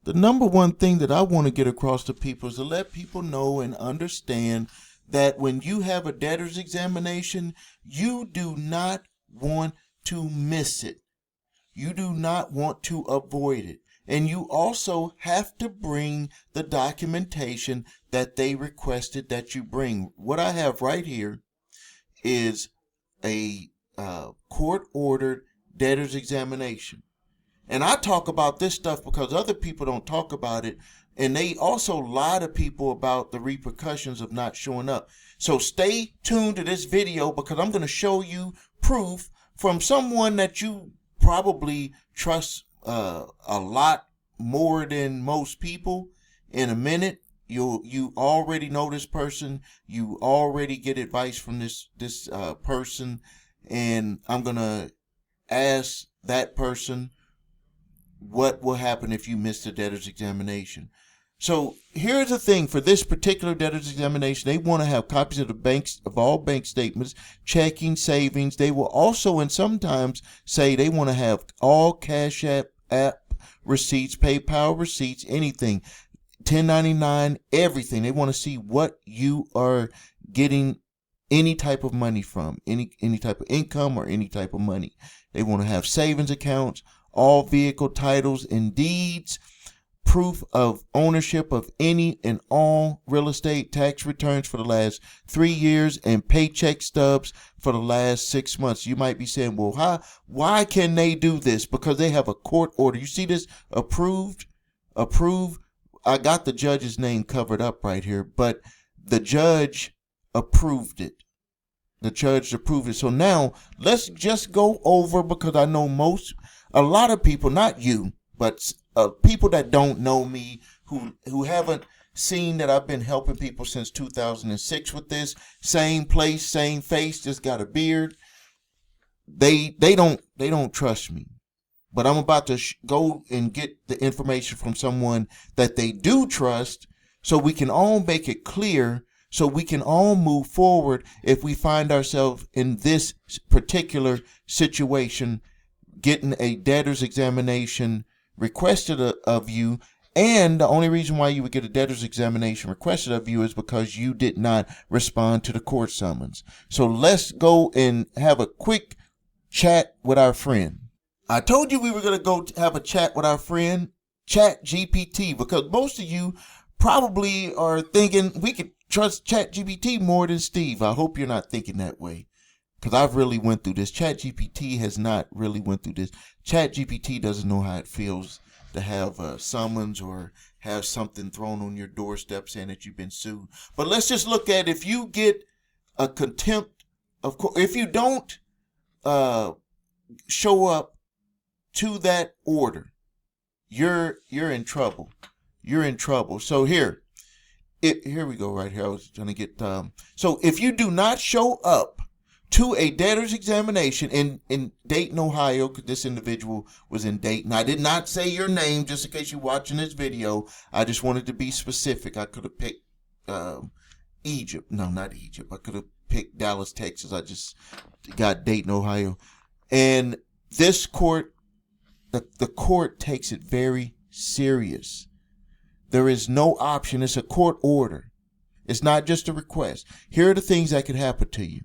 The number one thing that I want to get across to people is to let people know and understand that when you have a debtor's examination, you do not want to miss it. You do not want to avoid it. And you also have to bring the documentation that they requested that you bring. What I have right here is a court-ordered debtor's examination. And I talk about this stuff because other people don't talk about it. And they also lie to people about the repercussions of not showing up. So stay tuned to this video because I'm going to show you proof from someone that you probably trust a lot more than most people. In a minute, you already know this person. You already get advice from this person. And I'm going to ask that person what will happen if you miss the debtor's examination. So here's the thing: for this particular debtor's examination, they want to have copies of all bank statements, checking, savings. They will also, and sometimes say they want to have all Cash App receipts, PayPal receipts, anything, 1099, everything. They want to see what you are getting any type of money from, any type of income or any type of money. They want to have savings accounts, all vehicle titles and deeds, proof of ownership of any and all real estate, tax returns for the last 3 years, and paycheck stubs for the last 6 months. You might be saying, well, why can they do this? Because they have a court order. You see this approved. I got the judge's name covered up right here, but the judge approved it. So now let's just go over, because I know a lot of people, not you, but people that don't know me, who haven't seen that I've been helping people since 2006 with this, same place, same face, just got a beard. They don't trust me. But I'm about to go and get the information from someone that they do trust, so we can all make it clear, so we can all move forward if we find ourselves in this particular situation, getting a debtor's examination requested of you. And the only reason why you would get a debtor's examination requested of you is because you did not respond to the court summons. So let's go and have a quick chat with our friend. I told you we were going to go have a chat with our friend, ChatGPT, because most of you probably are thinking we could trust ChatGPT more than Steve. I hope you're not thinking that way, because I've really went through this. ChatGPT has not really went through this. ChatGPT doesn't know how it feels to have a summons or have something thrown on your doorstep saying that you've been sued. But let's just look at, if you get a contempt of court, if you don't show up to that order, you're in trouble. You're in trouble. So here we go right here. I was trying to get so if you do not show up to a debtor's examination in Dayton, Ohio, because this individual was in Dayton. I did not say your name, just in case you're watching this video. I just wanted to be specific. I could have picked Egypt. No, not Egypt. I could have picked Dallas, Texas. I just got Dayton, Ohio. And this court, the court takes it very serious. There is no option. It's a court order. It's not just a request. Here are the things that could happen to you.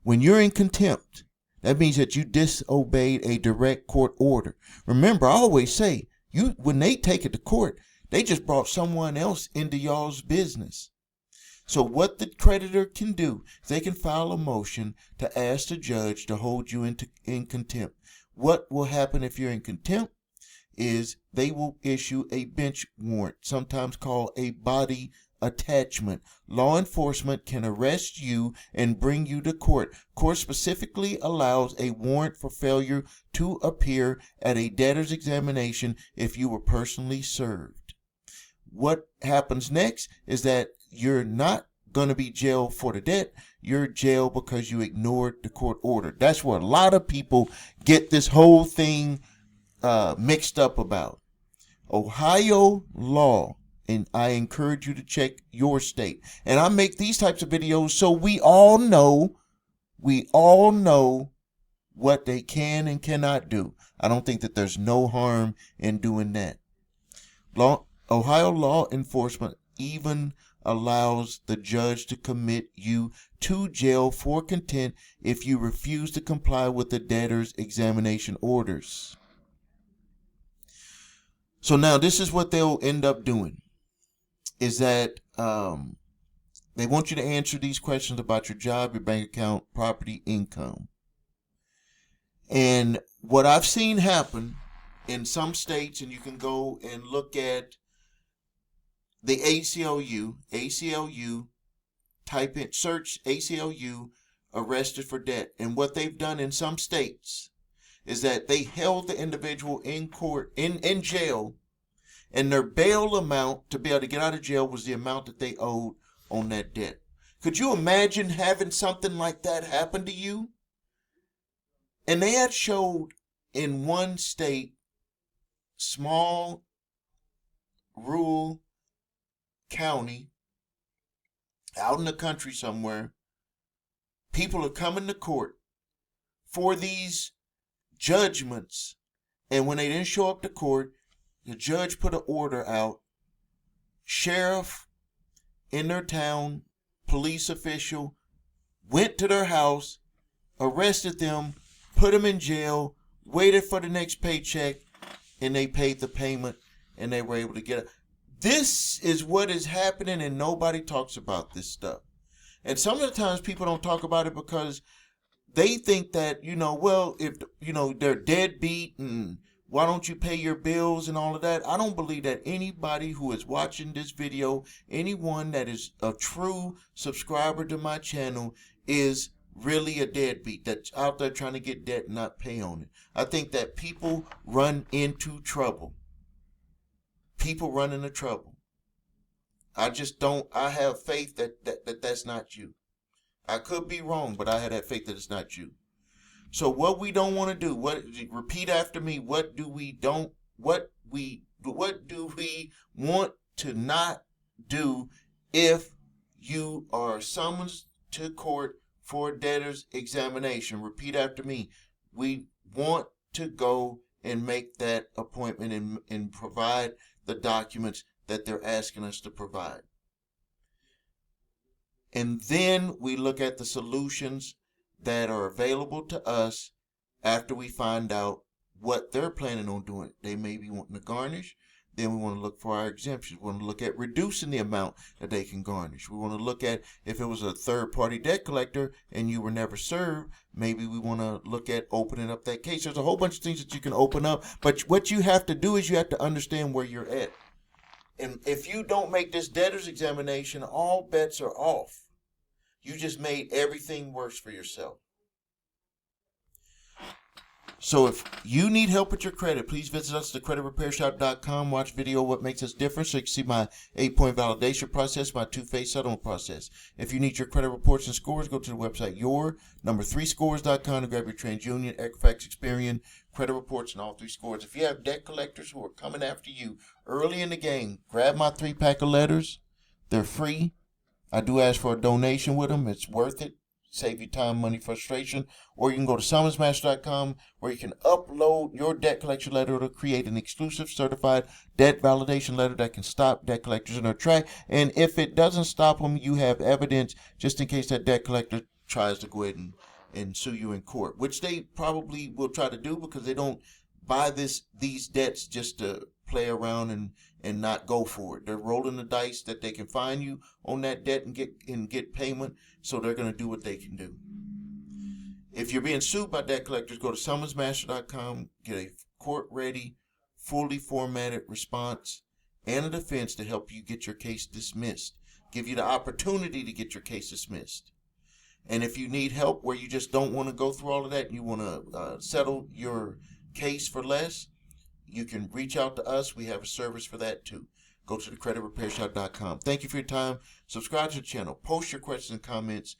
When you're in contempt, that means that you disobeyed a direct court order. Remember, I always say, when they take it to court, they just brought someone else into y'all's business. So what the creditor can do, they can file a motion to ask the judge to hold you in contempt. What will happen if you're in contempt is they will issue a bench warrant, sometimes called a body attachment. Law enforcement can arrest you and bring you to court. Court specifically allows a warrant for failure to appear at a debtor's examination if you were personally served. What happens next is that you're not going to be jailed for the debt. You're jailed because you ignored the court order. That's where a lot of people get this whole thing mixed up about. Ohio law, and I encourage you to check your state. And I make these types of videos so we all know what they can and cannot do. I don't think that there's no harm in doing that. Ohio law enforcement even allows the judge to commit you to jail for contempt if you refuse to comply with the debtor's examination orders. So now this is what they'll end up doing, is that they want you to answer these questions about your job, your bank account, property, income. And what I've seen happen in some states, and you can go and look at the ACLU, type in, search ACLU, arrested for debt. And what they've done in some states is that they held the individual in court, in jail, and their bail amount to be able to get out of jail was the amount that they owed on that debt. Could you imagine having something like that happen to you? And they had showed in one state, small, rural county, out in the country somewhere, people are coming to court for these judgments. And when they didn't show up to court, the judge put an order out. Sheriff in their town, police official, went to their house, arrested them, put them in jail, waited for the next paycheck, and they paid the payment, and they were able to get it. This is what is happening, and nobody talks about this stuff. And some of the times people don't talk about it because they think that, well, if, they're deadbeat and why don't you pay your bills and all of that. I don't believe that anybody who is watching this video, anyone that is a true subscriber to my channel, is really a deadbeat that's out there trying to get debt and not pay on it. I think that people run into trouble. People run into trouble. I have faith that that's not you. I could be wrong, but I have that faith that it's not you. So what we don't want to do, repeat after me, what do we want to not do if you are summoned to court for a debtor's examination? Repeat after me. We want to go and make that appointment and provide the documents that they're asking us to provide. And then we look at the solutions that are available to us after we find out what they're planning on doing. They may be wanting to garnish. Then we want to look for our exemptions. We want to look at reducing the amount that they can garnish. We want to look at if it was a third-party debt collector and you were never served, maybe we want to look at opening up that case. There's a whole bunch of things that you can open up, but what you have to do is you have to understand where you're at. And if you don't make this debtor's examination, all bets are off. You just made everything worse for yourself. So if you need help with your credit, please visit us at thecreditrepairshop.com. Watch video What Makes Us Different so you can see my 8-point validation process, my 2-phase settlement process. If you need your credit reports and scores, go to the website your3scores.com to grab your TransUnion, Equifax, Experian, credit reports, and all 3 scores. If you have debt collectors who are coming after you early in the game, grab my 3-pack of letters. They're free. I do ask for a donation with them. It's worth it. Save you time, money, frustration. Or you can go to summonsmaster.com where you can upload your debt collection letter to create an exclusive certified debt validation letter that can stop debt collectors in their track. And if it doesn't stop them, you have evidence just in case that debt collector tries to go ahead and sue you in court, which they probably will try to do because they don't buy these debts just to play around and not go for it. They're rolling the dice that they can find you on that debt and get payment, so they're going to do what they can do. If you're being sued by debt collectors, go to summonsmaster.com, get a court-ready, fully formatted response and a defense to help you get your case dismissed, give you the opportunity to get your case dismissed. And if you need help where you just don't want to go through all of that and you want to settle your case for less, you can reach out to us. We have a service for that too. Go to thecreditrepairshop.com. Thank you for your time. Subscribe to the channel. Post your questions and comments.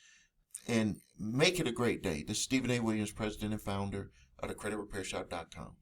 And make it a great day. This is Stephen A. Williams, President and Founder of thecreditrepairshop.com.